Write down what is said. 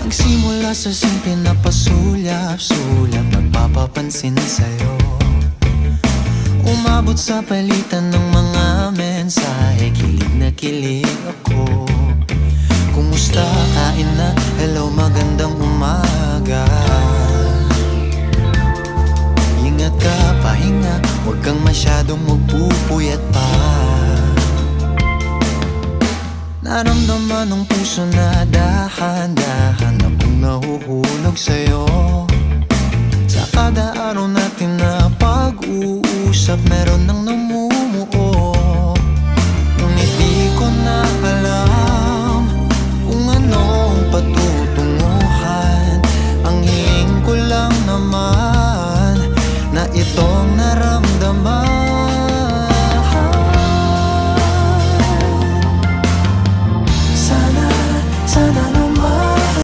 Nagsimula sa simple na pasulyap-sulyap, nagpapapansin sa'yo. Umabot sa palitan ng mga mensahe, kilig na kilig ako. Kumusta, kain na, hello, magandang umaga. Ingat ka, pahinga, huwag kang masyadong magpupuyat pa. Naramdaman ng puso na dahan